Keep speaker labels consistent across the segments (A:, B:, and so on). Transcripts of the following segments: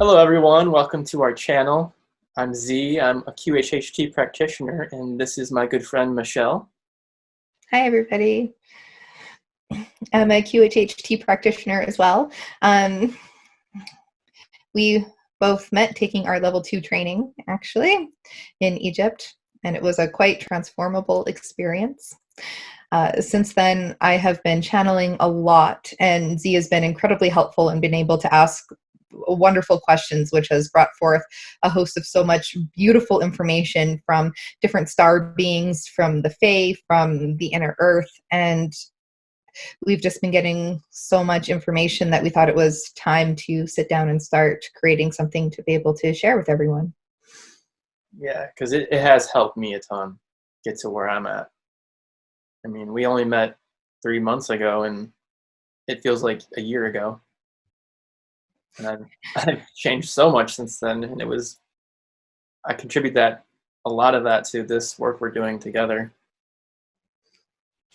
A: Hello everyone, welcome to our channel. I'm Z, I'm a QHHT practitioner, and this is my good friend Michelle.
B: Hi everybody. I'm a QHHT practitioner as well. We both met taking our level 2 training actually in Egypt, and it was a quite transformable experience. Since then, I have been channeling a lot, and Z has been incredibly helpful and been able to ask wonderful questions, which has brought forth a host of so much beautiful information from different star beings, from the Fae, from the inner earth, and we've just been getting so much information that we thought it was time to sit down and start creating something to be able to share with everyone.
A: Yeah, because it has helped me a ton get to where I'm at. I mean, we only met 3 months ago, and it feels like a year ago. And I've changed so much since then, and I contribute a lot of that to this work we're doing together.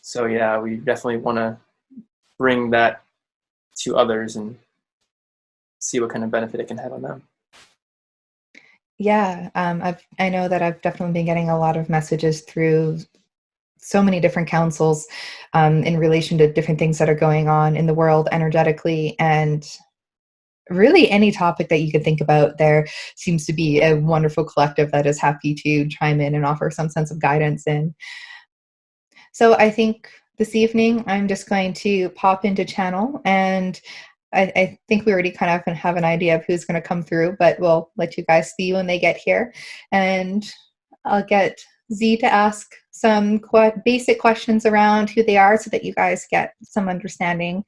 A: So yeah, we definitely want to bring that to others and see what kind of benefit it can have on them.
B: Yeah, I know that I've definitely been getting a lot of messages through so many different councils in relation to different things that are going on in the world energetically, and really any topic that you could think about. There seems to be a wonderful collective that is happy to chime in and offer some sense of guidance in. So I think this evening I'm just going to pop into channel, and I think we already kind of have an idea of who's going to come through, but we'll let you guys see when they get here. And I'll get Z to ask some basic questions around who they are so that you guys get some understanding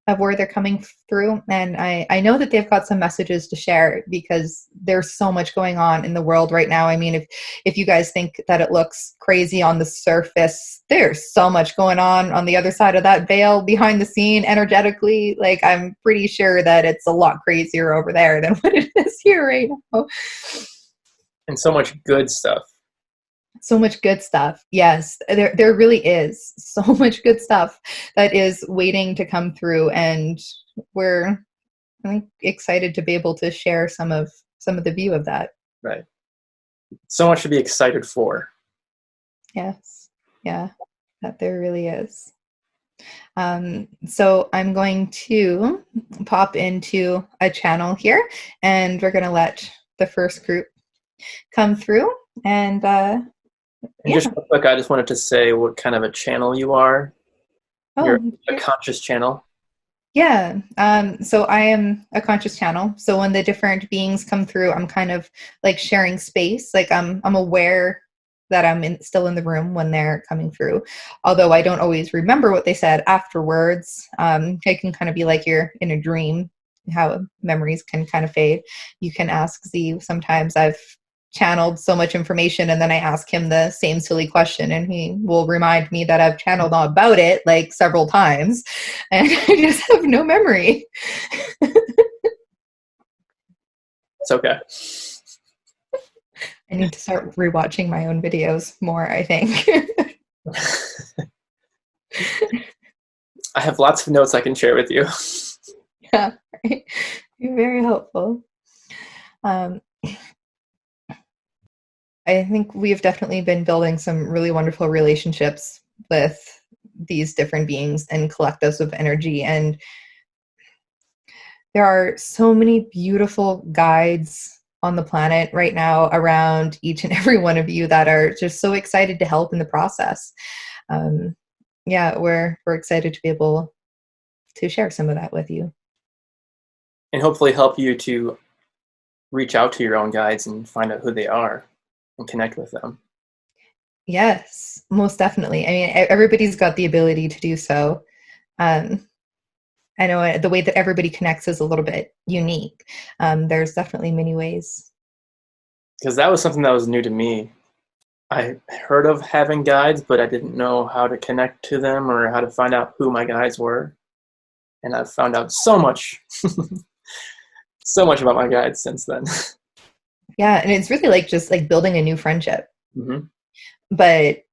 B: of where they're coming through. And I know that they've got some messages to share because there's so much going on in the world right now. I mean, if you guys think that it looks crazy on the surface, there's so much going on the other side of that veil behind the scene energetically. Like, I'm pretty sure that it's a lot crazier over there than what it is here right now.
A: And so much good stuff.
B: So much good stuff. Yes, there really is so much good stuff that is waiting to come through, and we're, I think, excited to be able to share some of the view of that.
A: Right. So much to be excited for.
B: Yes. Yeah, that there really is. So I'm going to pop into a channel here, and we're going to let the first group come through. And
A: Just real quick, I just wanted to say what kind of a channel you are. You're a conscious channel.
B: Yeah. So I am a conscious channel. So when the different beings come through, I'm kind of like sharing space. Like I'm aware that I'm still in the room when they're coming through. Although I don't always remember what they said afterwards. It can kind of be like you're in a dream, how memories can kind of fade. You can ask Z. Sometimes I've channeled so much information, and then I ask him the same silly question, and he will remind me that I've channeled all about it like several times, and I just have no memory.
A: It's okay.
B: I need to start rewatching my own videos more, I think.
A: I have lots of notes I can share with you.
B: Yeah, right. You're very helpful. I think we've definitely been building some really wonderful relationships with these different beings and collectives of energy. And there are so many beautiful guides on the planet right now around each and every one of you that are just so excited to help in the process. Yeah, we're excited to be able to share some of that with you.
A: And hopefully help you to reach out to your own guides and find out who they are and connect with them.
B: Yes, most definitely. I mean, everybody's got the ability to do so. I know the way that everybody connects is a little bit unique. There's definitely many ways.
A: Because that was something that was new to me. I heard of having guides, but I didn't know how to connect to them or how to find out who my guides were. And I've found out so much, so much about my guides since then.
B: Yeah, and it's really like just like building a new friendship, but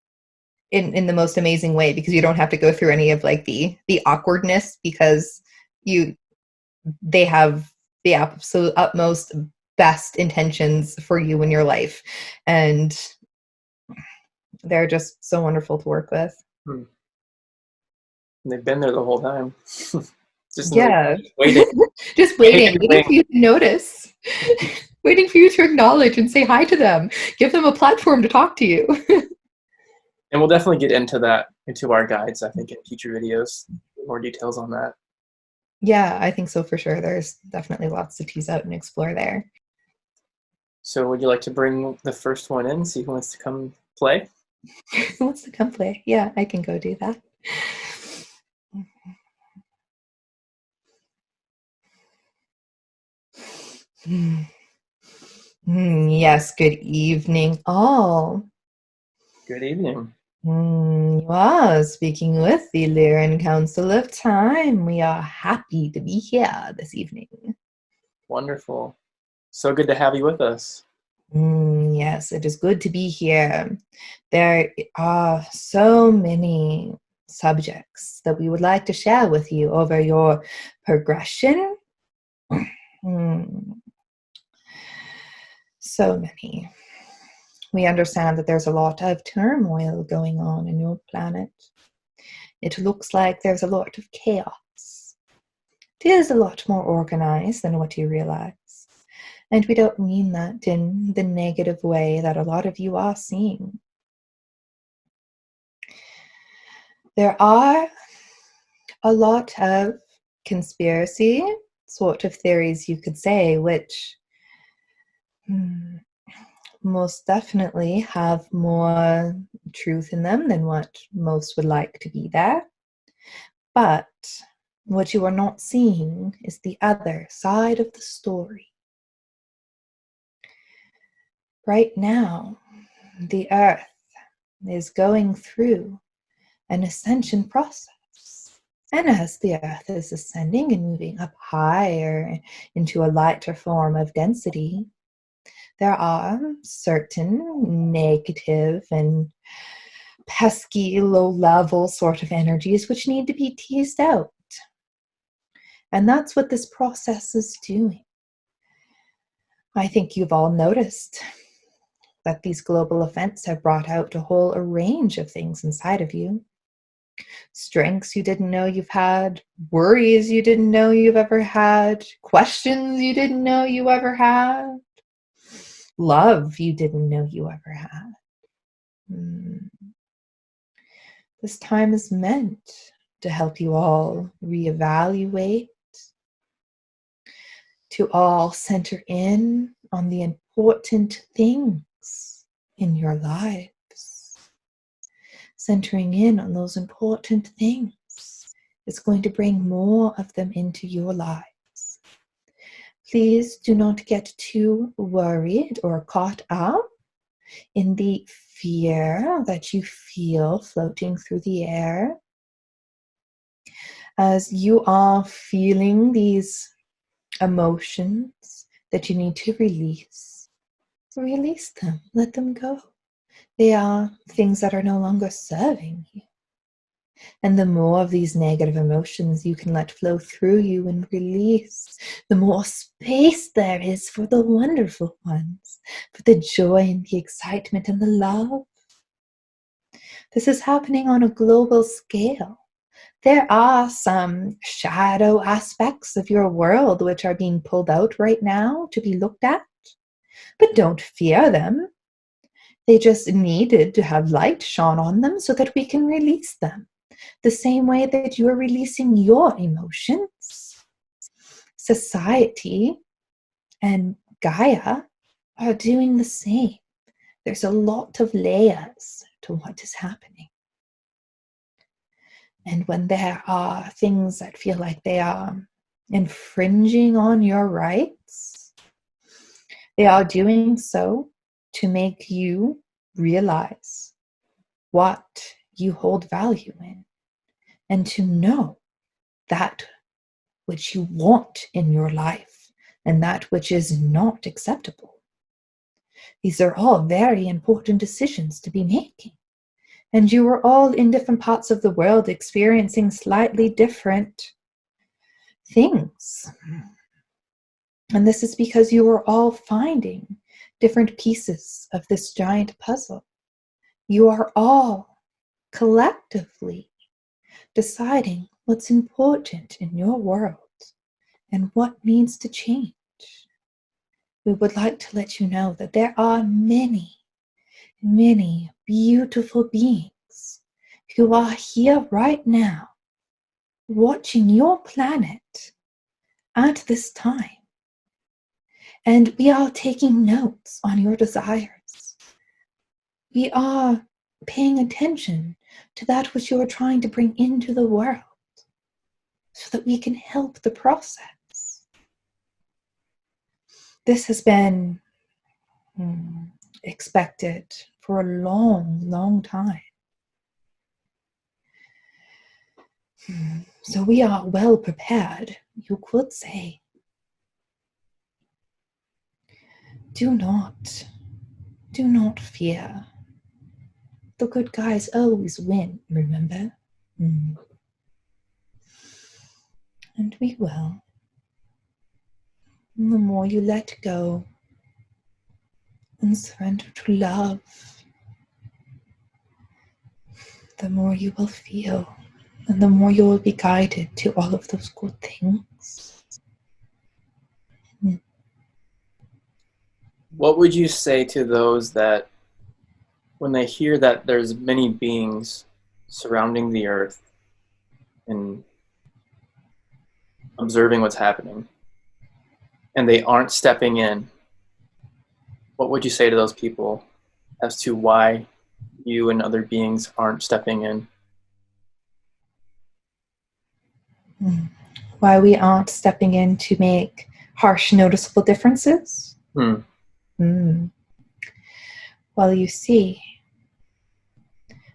B: in the most amazing way, because you don't have to go through any of like the awkwardness, because they have the absolute utmost best intentions for you in your life. And they're just so wonderful to work with.
A: And they've been there the whole time. Just
B: Yeah.
A: waiting.
B: Just waiting for you to notice. Waiting for you to acknowledge and say hi to them. Give them a platform to talk to you.
A: And we'll definitely get into that, into our guides, I think, in future videos. More details on that.
B: Yeah, I think so for sure. There's definitely lots to tease out and explore there.
A: So would you like to bring the first one in, see who wants to come play?
B: Who wants to come play? Yeah, I can go do that. Yes, good evening all.
A: Good evening.
B: You are speaking with the Lyran Council of Time. We are happy to be here this evening.
A: Wonderful. So good to have you with us.
B: Yes, it is good to be here. There are so many subjects that we would like to share with you over your progression. So many. We understand that there's a lot of turmoil going on in your planet. It looks like there's a lot of chaos. It is a lot more organized than what you realize. And we don't mean that in the negative way that a lot of you are seeing. There are a lot of conspiracy sort of theories, you could say, which most definitely have more truth in them than what most would like to be there. But what you are not seeing is the other side of the story. Right now, the Earth is going through an ascension process. And as the Earth is ascending and moving up higher into a lighter form of density, there are certain negative and pesky, low-level sort of energies which need to be teased out. And that's what this process is doing. I think you've all noticed that these global events have brought out a whole range of things inside of you. Strengths you didn't know you've had, worries you didn't know you've ever had, questions you didn't know you ever had, love you didn't know you ever had. This time is meant to help you all reevaluate, to all center in on the important things in your lives. Centering in on those important things is going to bring more of them into your lives. Please do not get too worried or caught up in the fear that you feel floating through the air. As you are feeling these emotions that you need to release them, let them go. They are things that are no longer serving you. And the more of these negative emotions you can let flow through you and release, the more space there is for the wonderful ones, for the joy and the excitement and the love. This is happening on a global scale. There are some shadow aspects of your world which are being pulled out right now to be looked at, but don't fear them. They just needed to have light shone on them so that we can release them. The same way that you are releasing your emotions. Society and Gaia are doing the same. There's a lot of layers to what is happening. And when there are things that feel like they are infringing on your rights, they are doing so to make you realize what you hold value in, and to know that which you want in your life and that which is not acceptable. These are all very important decisions to be making. And you are all in different parts of the world experiencing slightly different things. And this is because you are all finding different pieces of this giant puzzle. You are all collectively deciding what's important in your world and what needs to change. We would like to let you know that there are many, many beautiful beings who are here right now, watching your planet at this time. And we are taking notes on your desires. We are paying attention to that which you are trying to bring into the world so that we can help the process. This has been expected for a long, long time. So we are well prepared, you could say. Do not fear. The good guys always win, remember? And we will. And the more you let go and surrender to love, the more you will feel, and the more you will be guided to all of those good things.
A: What would you say to those that, when they hear that there's many beings surrounding the earth and observing what's happening, and they aren't stepping in, what would you say to those people as to why you and other beings aren't stepping in?
B: Why we aren't stepping in to make harsh, noticeable differences? Well, you see,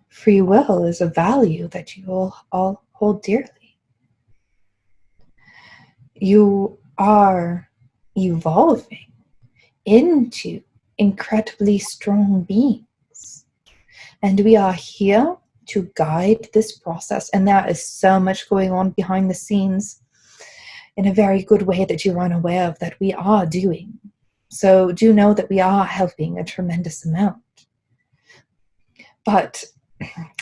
B: free will is a value that you all hold dearly. You are evolving into incredibly strong beings. And we are here to guide this process. And there is so much going on behind the scenes in a very good way that you're unaware of that we are doing. So do know that we are helping a tremendous amount. But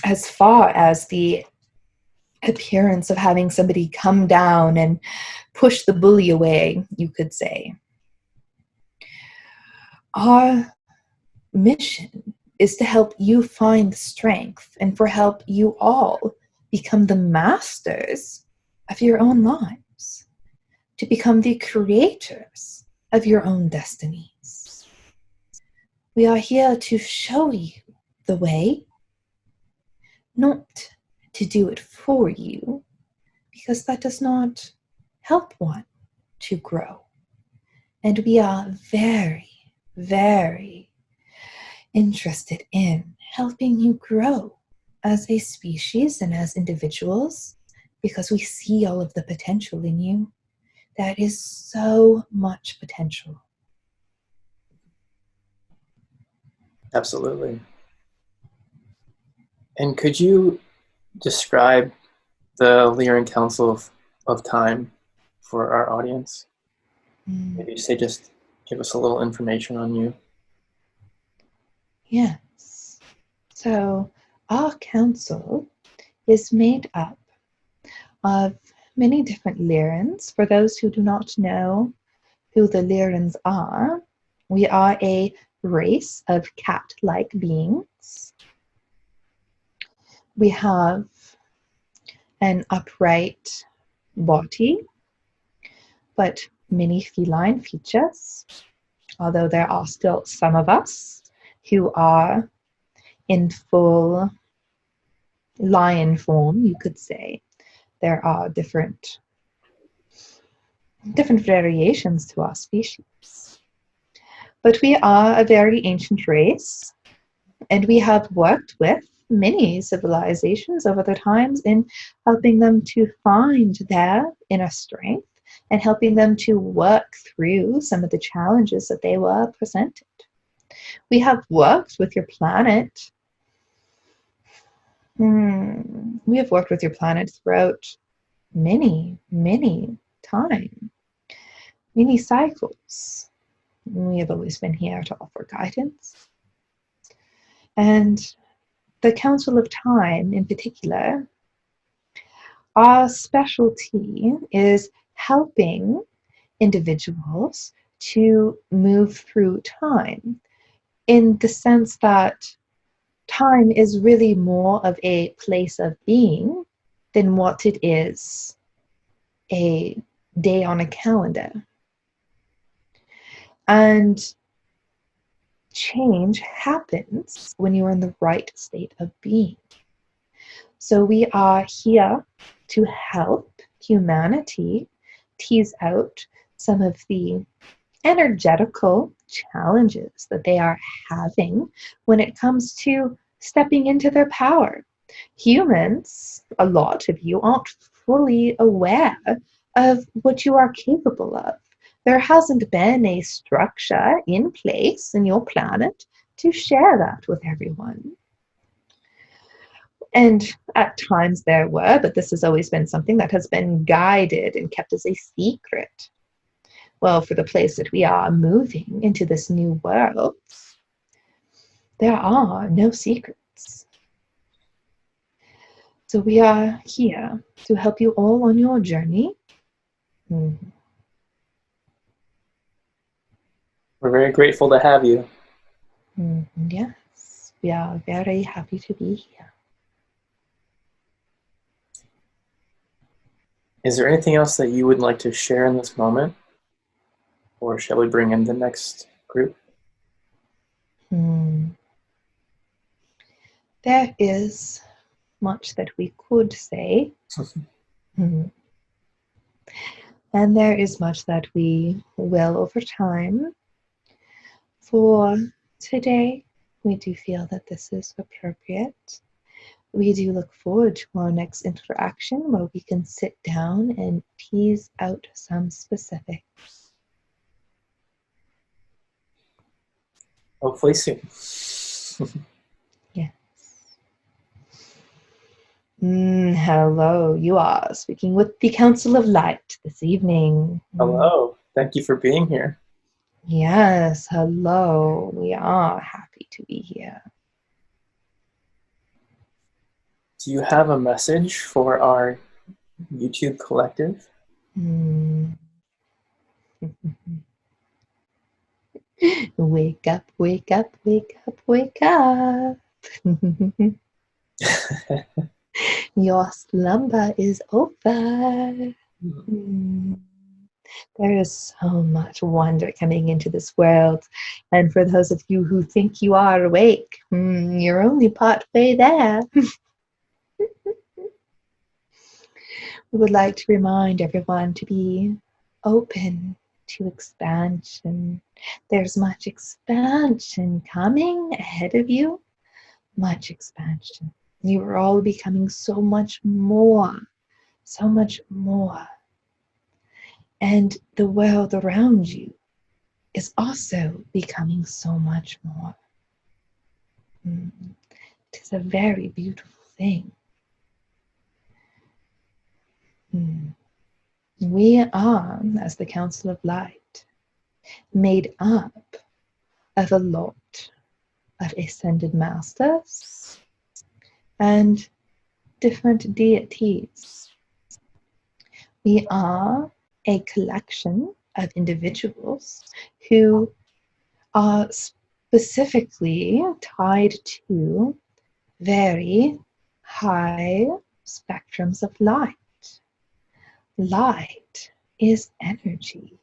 B: as far as the appearance of having somebody come down and push the bully away, you could say, our mission is to help you find the strength and for help you all become the masters of your own lives, to become the creators of your own destinies. We are here to show you the way, not to do it for you, because that does not help one to grow. And we are very, very interested in helping you grow as a species and as individuals, because we see all of the potential in you. There is so much potential.
A: Absolutely. And could you describe the Lyran Council of Time for our audience? Maybe say, just give us a little information on you.
B: Yes. So our council is made up of many different Lyrans. For those who do not know who the Lyrans are, we are a race of cat-like beings. We have an upright body, but many feline features, although there are still some of us who are in full lion form, you could say. There are different variations to our species. But we are a very ancient race, and we have worked with many civilizations over the times in helping them to find their inner strength and helping them to work through some of the challenges that they were presented. We have worked with your planet. We have worked with your planet throughout many, many time. many cycles. We have always been here to offer guidance. And the Council of Time in particular, our specialty is helping individuals to move through time, in the sense that time is really more of a place of being than what it is a day on a calendar. And change happens when you're in the right state of being. So we are here to help humanity tease out some of the energetical challenges that they are having when it comes to stepping into their power. Humans, a lot of you, aren't fully aware of what you are capable of. There hasn't been a structure in place in your planet to share that with everyone. And at times there were, but this has always been something that has been guided and kept as a secret. Well, for the place that we are moving into this new world, there are no secrets. So we are here to help you all on your journey.
A: We're very grateful to have you.
B: Yes, we are very happy to be here.
A: Is there anything else that you would like to share in this moment? Or shall we bring in the next group?
B: There is much that we could say. And there is much that we will over time. For today, we do feel that this is appropriate. We do look forward to our next interaction where we can sit down and tease out some specifics.
A: Hopefully soon.
B: Yes. Hello, you are speaking with the Council of Light this evening.
A: Hello, thank you for being here.
B: Yes, hello. We are happy to be here.
A: Do you have a message for our YouTube collective?
B: Wake up, wake up, wake up, wake up. Your slumber is over. There is so much wonder coming into this world. And for those of you who think you are awake, you're only partway there. We would like to remind everyone to be open to expansion. There's much expansion coming ahead of you. Much expansion. You are all becoming so much more. So much more. And the world around you is also becoming so much more. It is a very beautiful thing. We are, as the Council of Light, made up of a lot of ascended masters and different deities. We are a collection of individuals who are specifically tied to very high spectrums of light. Light is energy.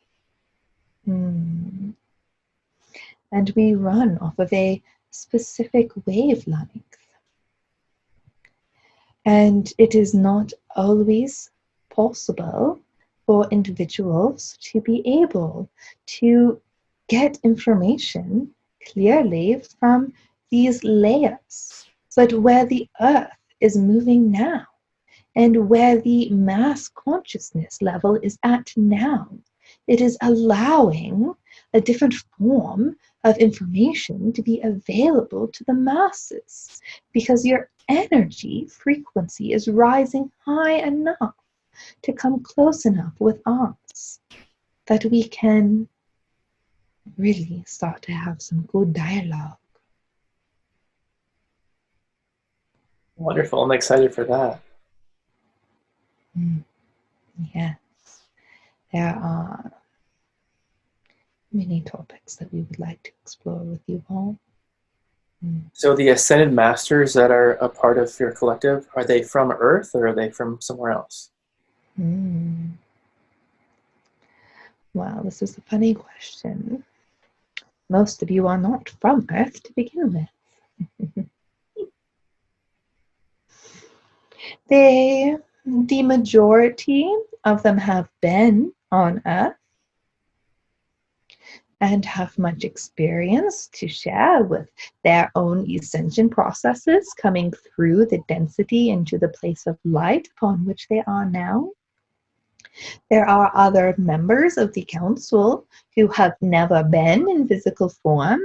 B: And we run off of a specific wavelength. And it is not always possible for individuals to be able to get information clearly from these layers. But where the earth is moving now, and where the mass consciousness level is at now, it is allowing a different form of information to be available to the masses, because your energy frequency is rising high enough to come close enough with us. that we can really start to have some good dialogue.
A: Wonderful. I'm excited for that.
B: Yes, there are many topics that we would like to explore with you all.
A: So the Ascended Masters that are a part of your collective, are they from Earth or are they from somewhere else?
B: Well, this is a funny question. Most of you are not from Earth to begin with. The majority of them have been on Earth and have much experience to share with their own ascension processes coming through the density into the place of light upon which they are now. There are other members of the council who have never been in physical form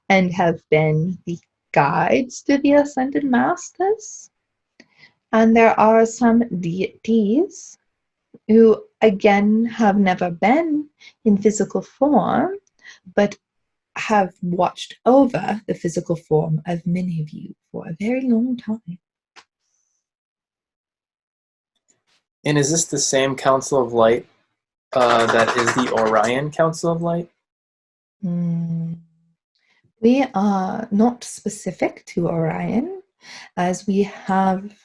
B: and have been the guides to the ascended masters. And there are some deities who, again, have never been in physical form, but have watched over the physical form of many of you for a very long time.
A: And is this the same Council of Light that is the Orion Council of Light?
B: We are not specific to Orion, as we have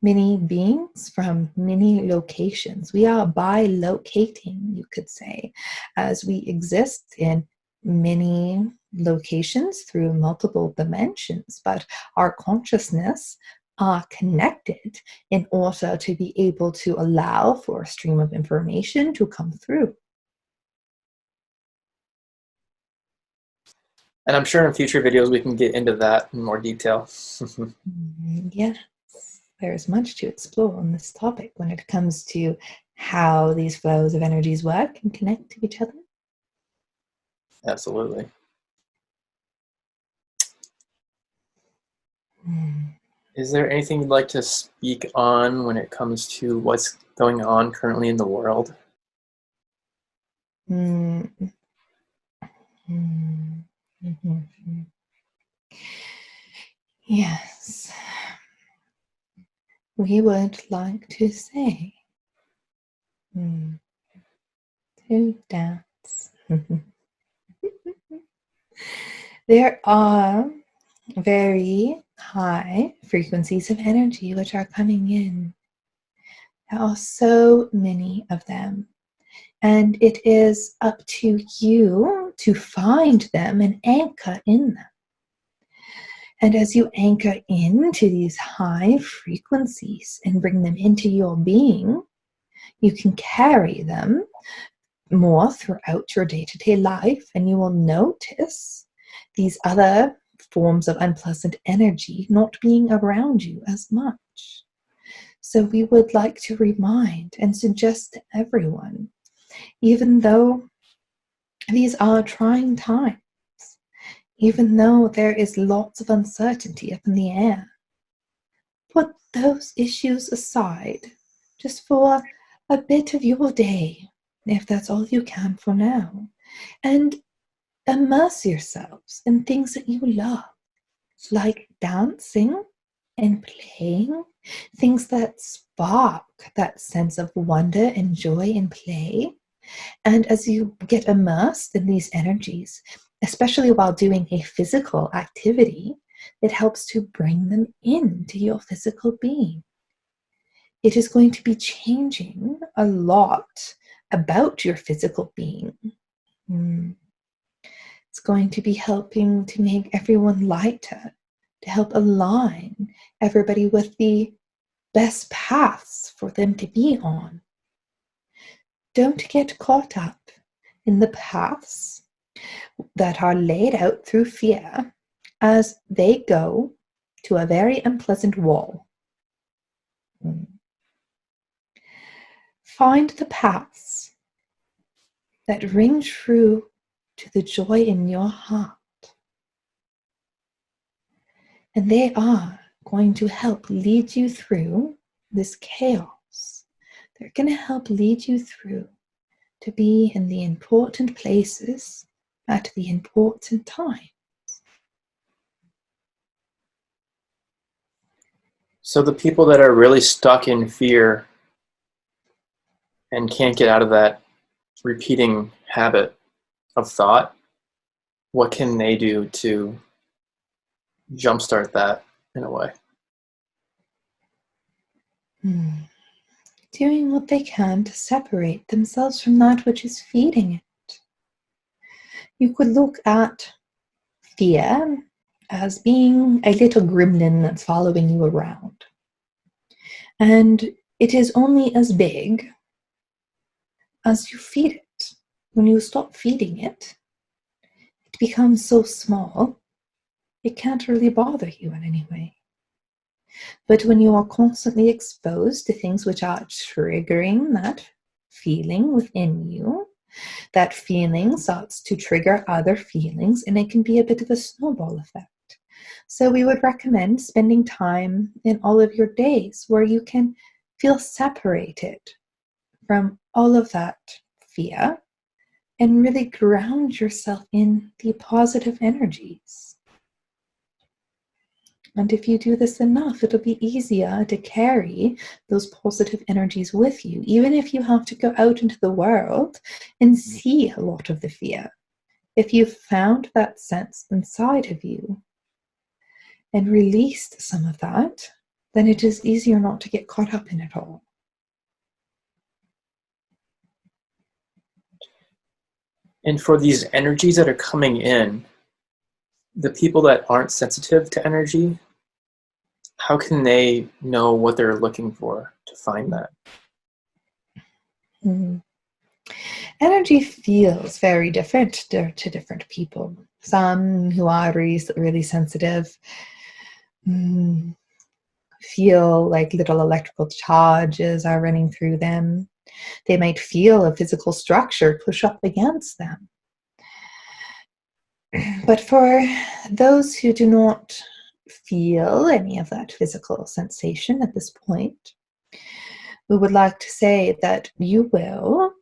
B: many beings from many locations. We are bilocating, you could say, as we exist in many locations through multiple dimensions, but our consciousness are connected in order to be able to allow for a stream of information to come through.
A: And I'm sure in future videos we can get into that in more detail.
B: Yes, there's much to explore on this topic when it comes to how these flows of energies work and connect to each other.
A: Absolutely. Is there anything you'd like to speak on when it comes to what's going on currently in the world?
B: Yes, we would like to say to dance. There are very high frequencies of energy which are coming in. There are so many of them. And it is up to you to find them and anchor in them. And as you anchor into these high frequencies and bring them into your being, you can carry them more throughout your day-to-day life, and you will notice these other forms of unpleasant energy not being around you as much. So we would like to remind and suggest to everyone, even though these are trying times, even though there is lots of uncertainty up in the air, put those issues aside just for a bit of your day, if that's all you can for now, and immerse yourselves in things that you love, like dancing and playing, things that spark that sense of wonder and joy and play. And as you get immersed in these energies, especially while doing a physical activity, it helps to bring them into your physical being. It is going to be changing a lot about your physical being. It's going to be helping to make everyone lighter, to help align everybody with the best paths for them to be on. Don't get caught up in the paths that are laid out through fear, as they go to a very unpleasant wall. Find the paths that ring true to the joy in your heart. And they are going to help lead you through this chaos. They're going to help lead you through to be in the important places at the important time.
A: So the people that are really stuck in fear and can't get out of that repeating habit of thought, what can they do to jumpstart that in a way?
B: Doing what they can to separate themselves from that which is feeding it. You could look at fear as being a little gremlin that's following you around. And it is only as big as you feed it. When you stop feeding it, it becomes so small, it can't really bother you in any way. But when you are constantly exposed to things which are triggering that feeling within you, that feeling starts to trigger other feelings, and it can be a bit of a snowball effect. So we would recommend spending time in all of your days where you can feel separated from all of that fear and really ground yourself in the positive energies. And if you do this enough, it'll be easier to carry those positive energies with you, even if you have to go out into the world and see a lot of the fear. If you've found that sense inside of you and released some of that, then it is easier not to get caught up in it all.
A: And for these energies that are coming in, the people that aren't sensitive to energy, how can they know what they're looking for to find that?
B: Energy feels very different to different people. Some who are really sensitive feel like little electrical charges are running through them. They might feel a physical structure push up against them. But for those who do not feel any of that physical sensation at this point, we would like to say that you will,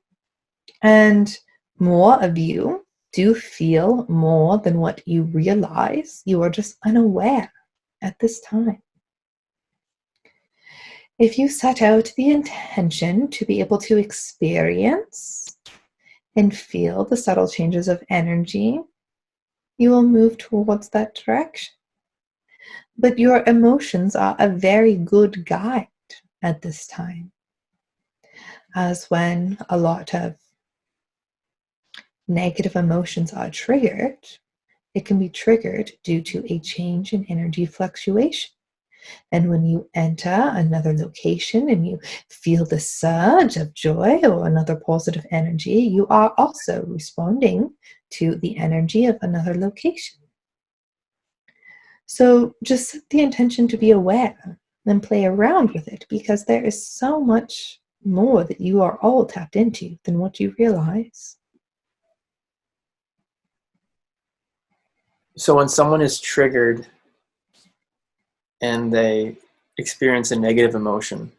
B: and more of you do feel more than what you realize. You are just unaware at this time. If you set out the intention to be able to experience and feel the subtle changes of energy, you will move towards that direction. But your emotions are a very good guide at this time, as when a lot of negative emotions are triggered, it can be triggered due to a change in energy fluctuation. And when you enter another location and you feel the surge of joy or another positive energy, you are also responding to the energy of another location. So just set the intention to be aware and play around with it, because there is so much more that you are all tapped into than what you realize.
A: So when someone is triggered and they experience a negative emotion,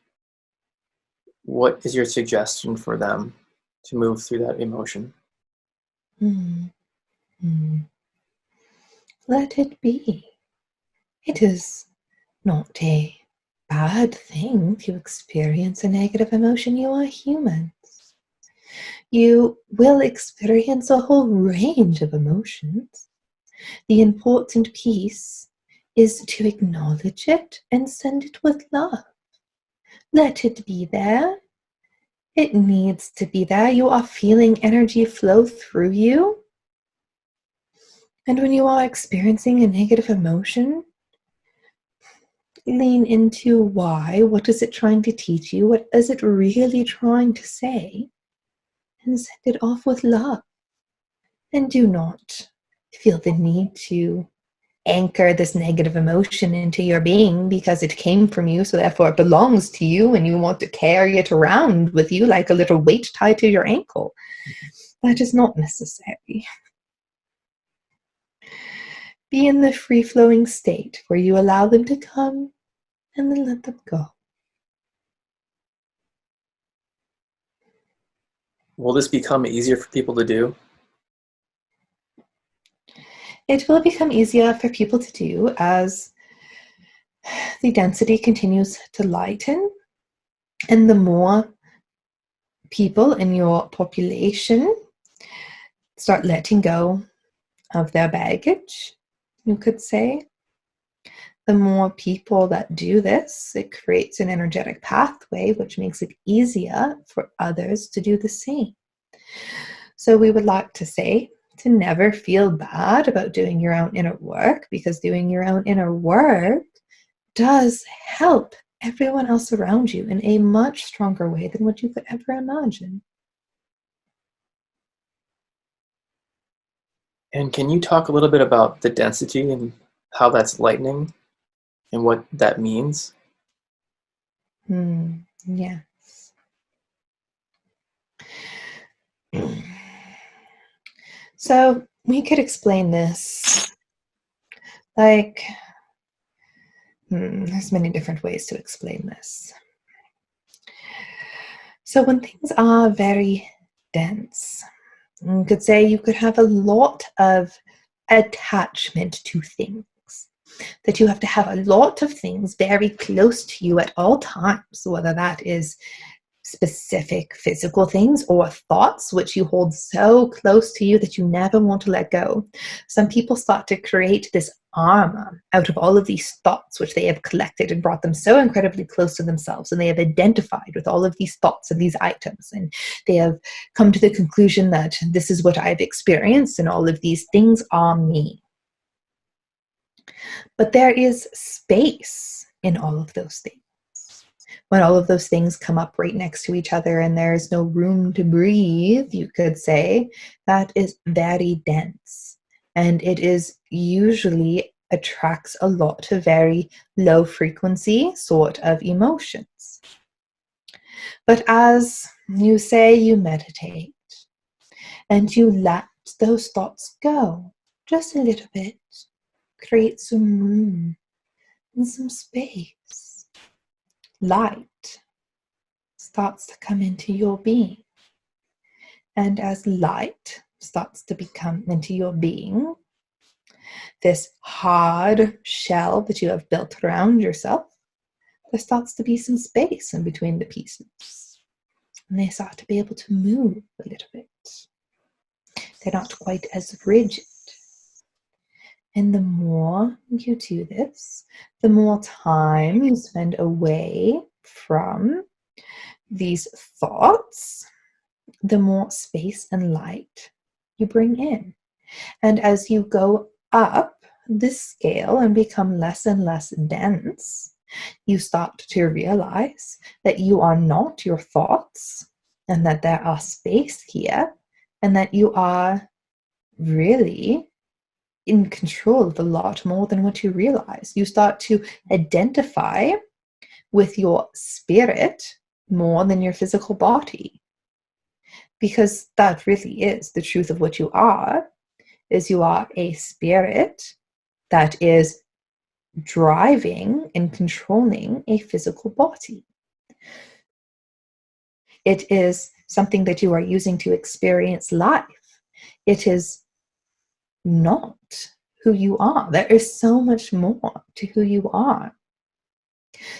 A: what is your suggestion for them to move through that emotion?
B: Let it be. It is not a bad thing to experience a negative emotion. You are humans. You will experience a whole range of emotions. The important piece is to acknowledge it and send it with love. Let it be there. It needs to be there. You are feeling energy flow through you. And when you are experiencing a negative emotion, lean into why. What is it trying to teach you? What is it really trying to say? And send it off with love. And do not feel the need to anchor this negative emotion into your being because it came from you, so therefore it belongs to you, and you want to carry it around with you like a little weight tied to your ankle. That is not necessary. Be in the free-flowing state where you allow them to come and then let them go.
A: Will this become easier for people to do?
B: It will become easier for people to do as the density continues to lighten, and the more people in your population start letting go of their baggage, you could say, the more people that do this, it creates an energetic pathway, which makes it easier for others to do the same. So we would like to say to never feel bad about doing your own inner work, because doing your own inner work does help everyone else around you in a much stronger way than what you could ever imagine.
A: And can you talk a little bit about the density and how that's lightening and what that means?
B: Yes. So we could explain this like, there's many different ways to explain this. So when things are very dense, you could say you could have a lot of attachment to things, that you have to have a lot of things very close to you at all times, whether that is specific physical things or thoughts which you hold so close to you that you never want to let go. Some people start to create this armor out of all of these thoughts which they have collected and brought them so incredibly close to themselves, and they have identified with all of these thoughts and these items, and they have come to the conclusion that this is what I've experienced and all of these things are me. But there is space in all of those things. When all of those things come up right next to each other and there is no room to breathe, you could say, that is very dense. And it is usually attracts a lot of very low frequency sort of emotions. But as you say, you meditate and you let those thoughts go just a little bit, create some room and some space. Light starts to come into your being. And as light starts to become into your being, this hard shell that you have built around yourself, there starts to be some space in between the pieces. And they start to be able to move a little bit. They're not quite as rigid. And the more you do this, the more time you spend away from these thoughts, the more space and light you bring in. And as you go up this scale and become less and less dense, you start to realize that you are not your thoughts, and that there are space here, and that you are really in control of a lot more than what you realize. You start to identify with your spirit more than your physical body, because that really is the truth of what you are, is you are a spirit that is driving and controlling a physical body. It is something that you are using to experience life. It is not who you are. There is so much more to who you are.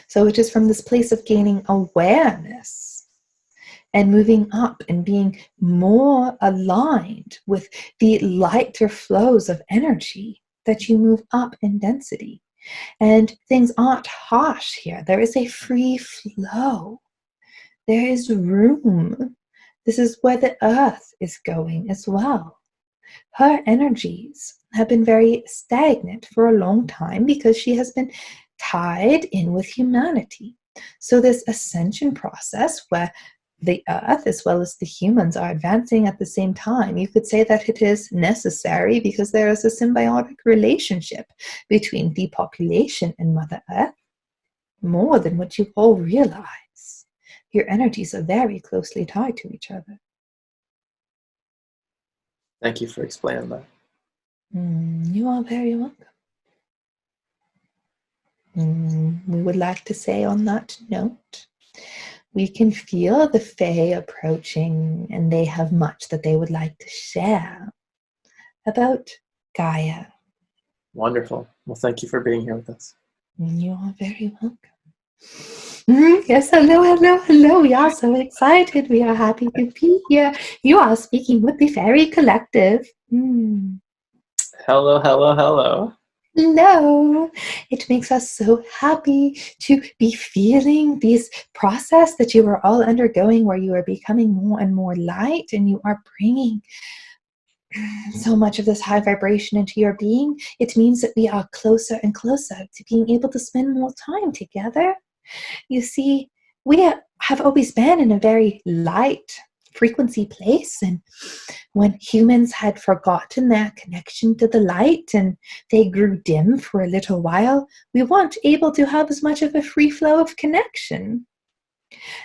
B: So it is from this place of gaining awareness and moving up and being more aligned with the lighter flows of energy that you move up in density. And things aren't harsh here. There is a free flow. There is room. This is where the earth is going as well. Her energies have been very stagnant for a long time because she has been tied in with humanity. So this ascension process where the earth as well as the humans are advancing at the same time, you could say that it is necessary because there is a symbiotic relationship between the population and Mother Earth, more than what you all realize. Your energies are very closely tied to each other.
A: Thank you for explaining that.
B: You are very welcome. We would like to say on that note, we can feel the Fae approaching, and they have much that they would like to share about Gaia.
A: Wonderful. Well, thank you for being here with us.
B: You are very welcome. Yes, hello, hello, hello. We are so excited. We are happy to be here. You are speaking with the Faerie Collective.
A: Hello, hello, hello.
B: Hello. It makes us so happy to be feeling this process that you are all undergoing, where you are becoming more and more light, and you are bringing so much of this high vibration into your being. It means that we are closer and closer to being able to spend more time together. You see, we have always been in a very light frequency place, and when humans had forgotten their connection to the light and they grew dim for a little while, we weren't able to have as much of a free flow of connection.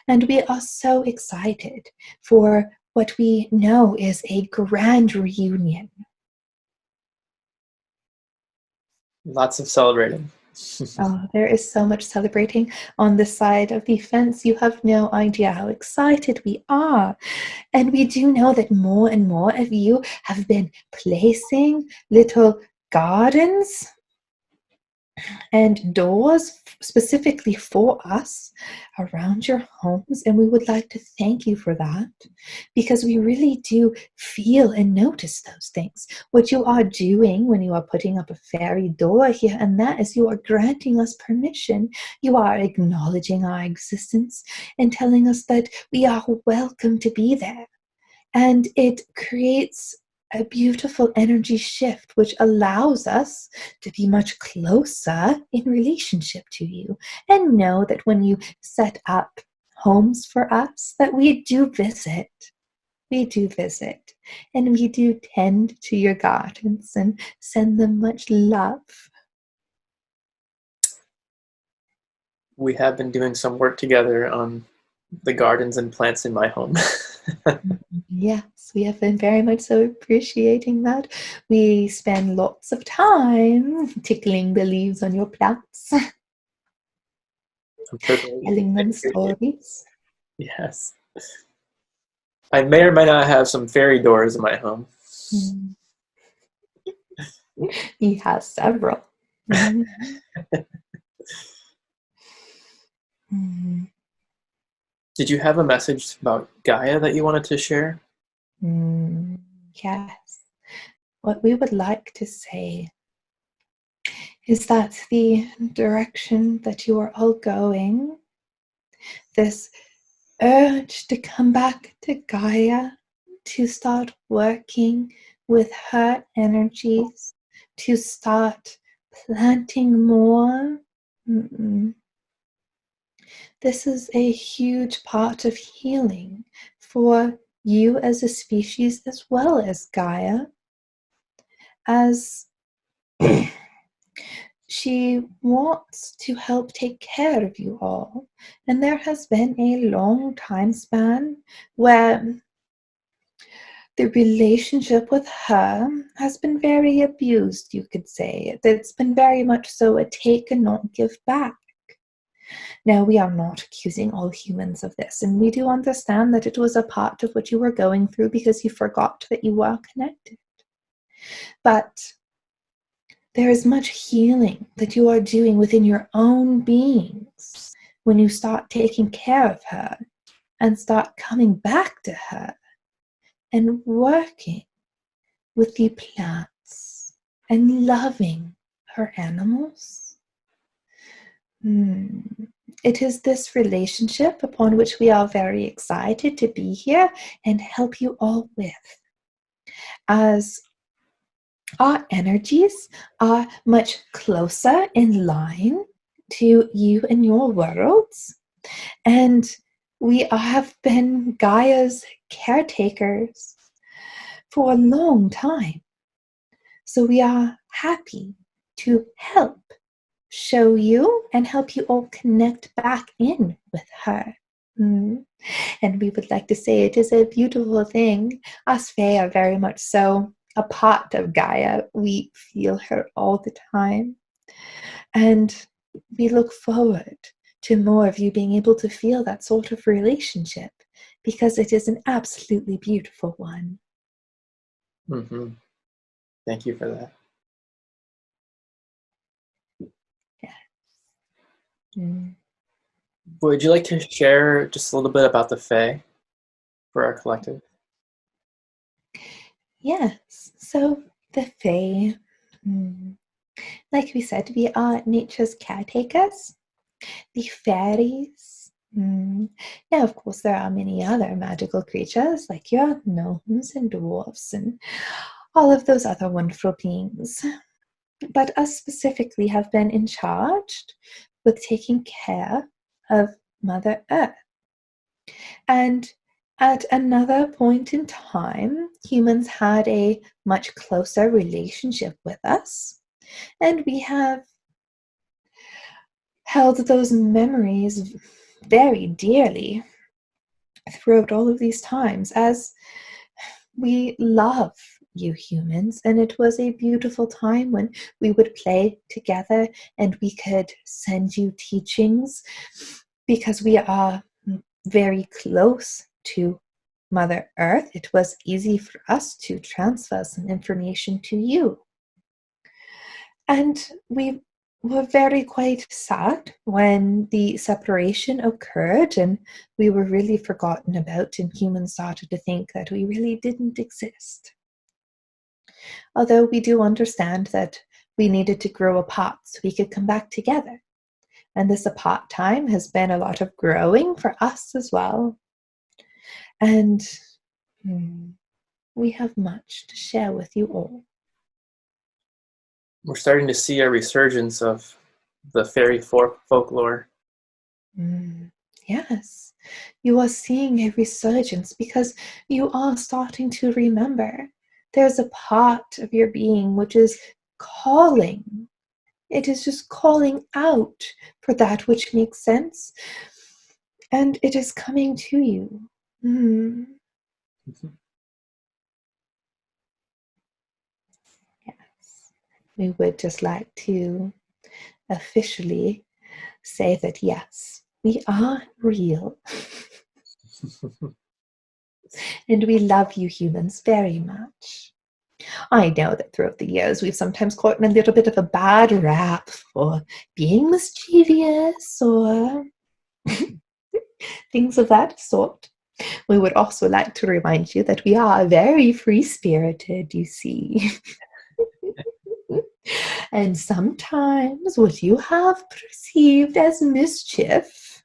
B: And we are so excited for what we know is a grand reunion.
A: Lots of celebrating.
B: Oh, there is so much celebrating on this side of the fence. You have no idea how excited we are. And we do know that more and more of you have been placing little gardens and doors specifically for us around your homes, and we would like to thank you for that, because we really do feel and notice those things. What you are doing when you are putting up a fairy door here, and that is you are granting us permission. You are acknowledging our existence and telling us that we are welcome to be there. And it creates a beautiful energy shift, which allows us to be much closer in relationship to you, and know that when you set up homes for us, that we do visit. We do visit, and we do tend to your gardens and send them much love.
A: We have been doing some work together on the gardens and plants in my home.
B: Yes, we have been very much so appreciating that. We spend lots of time tickling the leaves on your plants,
A: I'm sure
B: telling them stories.
A: Yes. I may or may not have some fairy doors in my home.
B: He has several. Mm.
A: Did you have a message about Gaia that you wanted to share?
B: Yes. What we would like to say is that the direction that you are all going, this urge to come back to Gaia, to start working with her energies, to start planting more. This is a huge part of healing for you as a species, as well as Gaia, as she wants to help take care of you all. And there has been a long time span where the relationship with her has been very abused, you could say. It's been very much so a take and not give back. Now, we are not accusing all humans of this, and we do understand that it was a part of what you were going through because you forgot that you were connected. But there is much healing that you are doing within your own beings when you start taking care of her and start coming back to her and working with the plants and loving her animals. It is this relationship upon which we are very excited to be here and help you all with, as our energies are much closer in line to you and your worlds, and we have been Gaia's caretakers for a long time. So we are happy to help show you and help you all connect back in with her. And we would like to say it is a beautiful thing. Us Fae are very much so a part of Gaia. We feel her all the time. And we look forward to more of you being able to feel that sort of relationship, because it is an absolutely beautiful one.
A: Mm-hmm. Thank you for that.
B: Yeah. Mm.
A: Would you like to share just a little bit about the Fae for our collective?
B: Yes. So the Fae, like we said, we are nature's caretakers. The fairies. Yeah, of course, there are many other magical creatures like your gnomes and dwarfs and all of those other wonderful beings. But us specifically have been in charge with taking care of Mother Earth. And at another point in time, humans had a much closer relationship with us. And we have held those memories very dearly throughout all of these times, as we love you humans, and it was a beautiful time when we would play together and we could send you teachings because we are very close to Mother Earth. It was easy for us to transfer some information to you. And we were very quite sad when the separation occurred and we were really forgotten about, and humans started to think that we really didn't exist. Although we do understand that we needed to grow apart so we could come back together. And this apart time has been a lot of growing for us as well. And we have much to share with you all.
A: We're starting to see a resurgence of the fairy folklore.
B: Yes, you are seeing a resurgence because you are starting to remember. There's a part of your being which is calling. It is just calling out for that which makes sense. And it is coming to you. Yes. We would just like to officially say that yes, we are real. And we love you humans very much. I know that throughout the years we've sometimes gotten a little bit of a bad rap for being mischievous or things of that sort. We would also like to remind you that we are very free-spirited, you see. And sometimes what you have perceived as mischief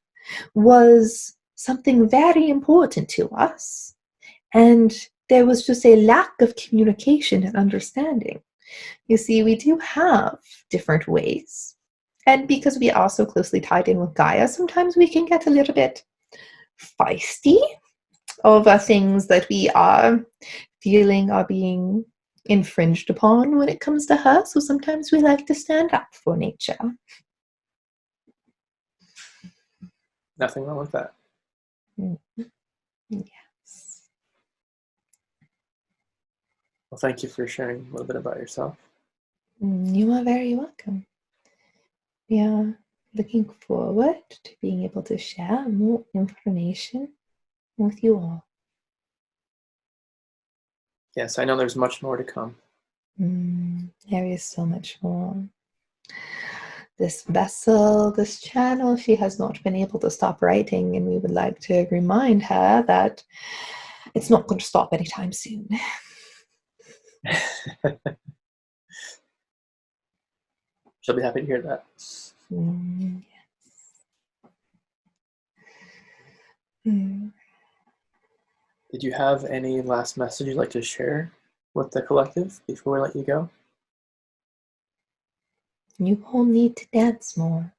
B: was something very important to us. And there was just a lack of communication and understanding. You see, we do have different ways. And because we are so closely tied in with Gaia, sometimes we can get a little bit feisty over things that we are feeling are being infringed upon when it comes to her. So sometimes we like to stand up for nature.
A: Nothing wrong with that.
B: Yes.
A: Well, thank you for sharing a little bit about yourself.
B: You are very welcome. We are looking forward to being able to share more information with you all.
A: Yes, I know there's much more to come.
B: There is so much more. This vessel, this channel, she has not been able to stop writing, and we would like to remind her that it's not going to stop anytime soon.
A: She'll be happy to hear that.
B: Yes.
A: Did you have any last message you'd like to share with the collective before we let you go?
B: You all need to dance more.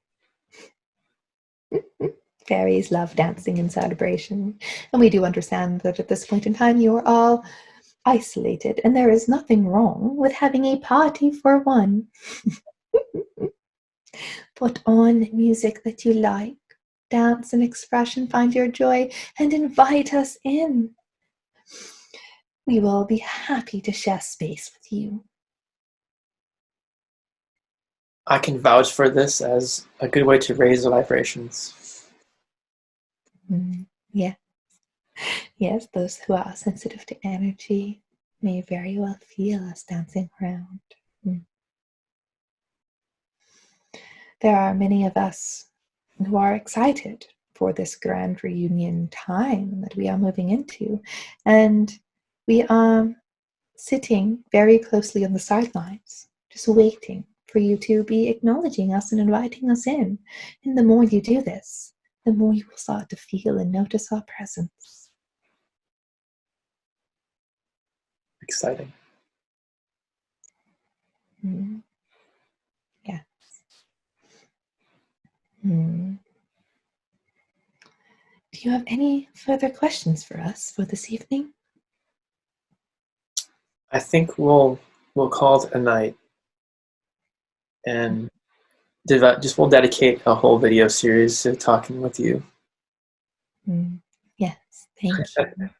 B: Fairies love dancing and celebration, and we do understand that at this point in time you are all isolated, and there is nothing wrong with having a party for one. Put on music that you like, dance and express and find your joy, and invite us in. We will be happy to share space with you.
A: I can vouch for this as a good way to raise the vibrations.
B: Yeah. Yes, those who are sensitive to energy may very well feel us dancing around. There are many of us who are excited for this grand reunion time that we are moving into, and we are sitting very closely on the sidelines, just waiting for you to be acknowledging us and inviting us in. And the more you do this, the more you will start to feel and notice our presence.
A: Exciting.
B: Yes. Do you have any further questions for us for this evening?
A: I think we'll call it a night, and we'll dedicate a whole video series to talking with you.
B: Yes, thank you.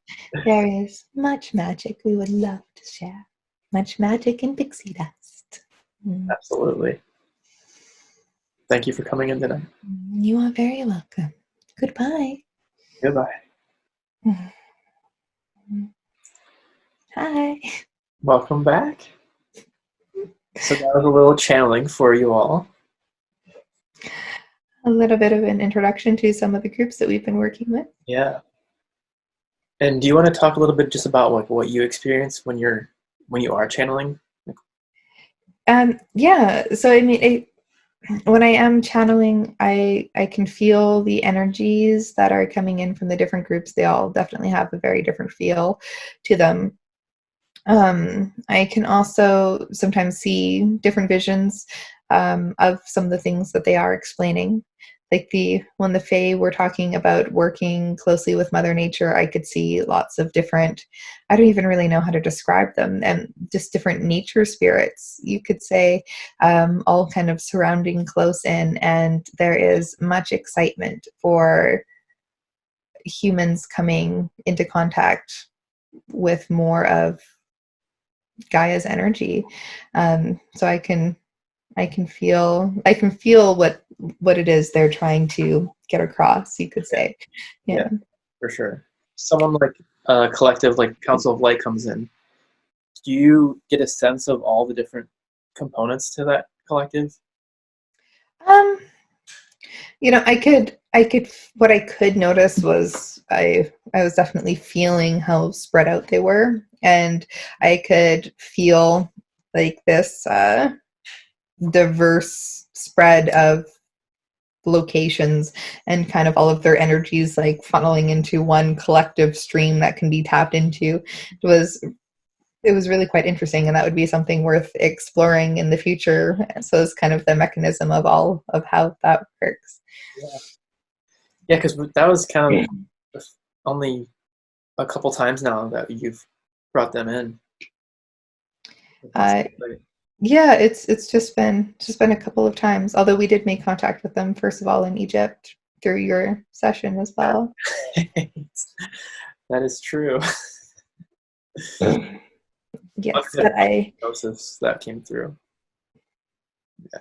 B: There is much magic we would love to share. Much magic in pixie dust.
A: Absolutely. Thank you for coming in tonight.
B: You are very welcome. Goodbye.
A: Goodbye.
B: Hi.
A: Welcome back. So that was a little channeling for you all.
B: A little bit of an introduction to some of the groups that we've been working with.
A: Yeah. And do you want to talk a little bit just about like what you experience when you are channeling?
B: Yeah. So I mean, when I am channeling, I can feel the energies that are coming in from the different groups. They all definitely have a very different feel to them. I can also sometimes see different visions of some of the things that they are explaining. Like when the Fae were talking about working closely with Mother Nature, I could see lots of different, I don't even really know how to describe them, and just different nature spirits, you could say, all kind of surrounding close in. And there is much excitement for humans coming into contact with more of Gaia's energy. So I can feel what it is they're trying to get across, you could say. Yeah.
A: For sure. Someone like a collective like Council of Light comes in. Do you get a sense of all the different components to that collective?
B: Um, what I could notice was I was definitely feeling how spread out they were, and I could feel like this diverse spread of locations and kind of all of their energies like funneling into one collective stream that can be tapped into. It was really quite interesting, and that would be something worth exploring in the future. So it's kind of the mechanism of all of how that works.
A: Yeah, because that was kind of only a couple times now that you've brought them in.
B: Yeah, it's just been a couple of times. Although we did make contact with them first of all in Egypt through your session as well.
A: That is true.
B: Yes, but
A: that came through.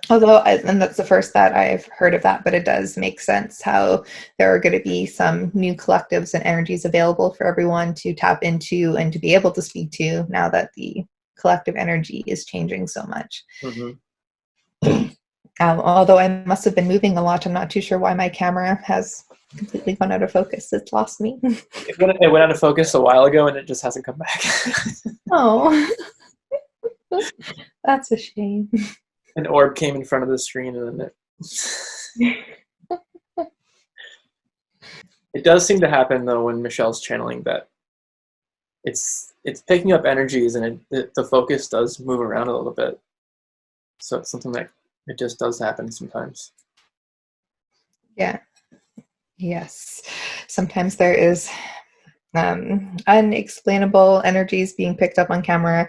B: Yeah. And that's the first that I've heard of that, but it does make sense how there are going to be some new collectives and energies available for everyone to tap into and to be able to speak to now that the collective energy is changing so much. Although I must have been moving a lot, I'm not too sure why my camera has completely gone out of focus. It's lost me.
A: It went out of focus a while ago, and it just hasn't come back.
B: Oh, that's a shame.
A: An orb came in front of the screen, and then it does seem to happen though when Michelle's channeling that it's picking up energies, and the focus does move around a little bit. So it's something that it just does happen sometimes.
B: Yeah. Yes. Sometimes there is unexplainable energies being picked up on camera.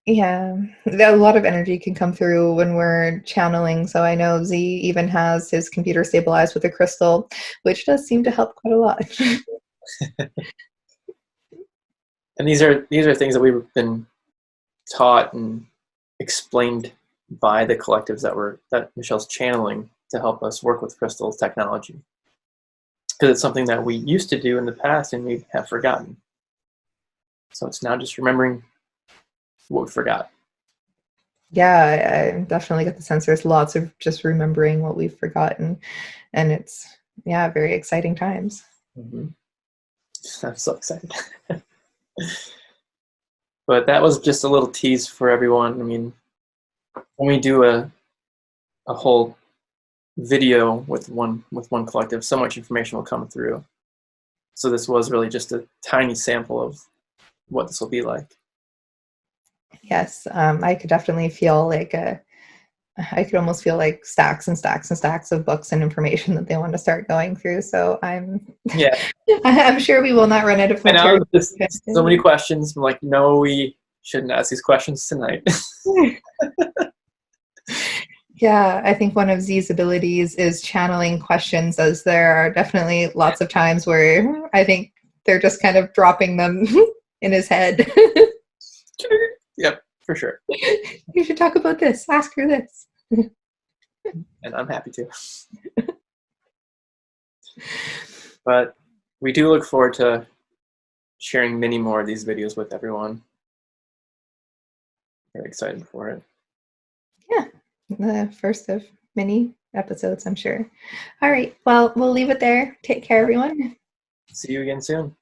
B: Yeah, a lot of energy can come through when we're channeling. So I know Z even has his computer stabilized with a crystal, which does seem to help quite a lot.
A: And these are things that we've been taught and explained by the collectives that Michelle's channeling to help us work with crystal technology. Because it's something that we used to do in the past and we have forgotten. So it's now just remembering what we forgot.
B: Yeah, I definitely get the sense there's lots of just remembering what we've forgotten. And it's, yeah, very exciting times.
A: Mm-hmm. I'm so excited. But that was just a little tease for everyone. I mean, when we do a whole video with one collective, so much information will come through. So this was really just a tiny sample of what this will be like.
B: Yes, I could definitely feel like I could almost feel like stacks and stacks and stacks of books and information that they want to start going through. So
A: Yeah,
B: I'm sure we will not run out of
A: I know
B: material.
A: just so many questions. I'm like, no, we shouldn't ask these questions tonight.
B: Yeah, I think one of Z's abilities is channeling questions, as there are definitely lots of times where I think they're just kind of dropping them in his head.
A: Yep, for sure.
B: You should talk about this. Ask her this.
A: And I'm happy to. But we do look forward to sharing many more of these videos with everyone. Very excited for it.
B: Yeah, the first of many episodes, I'm sure. All right, well, we'll leave it there. Take care, everyone.
A: See you again soon.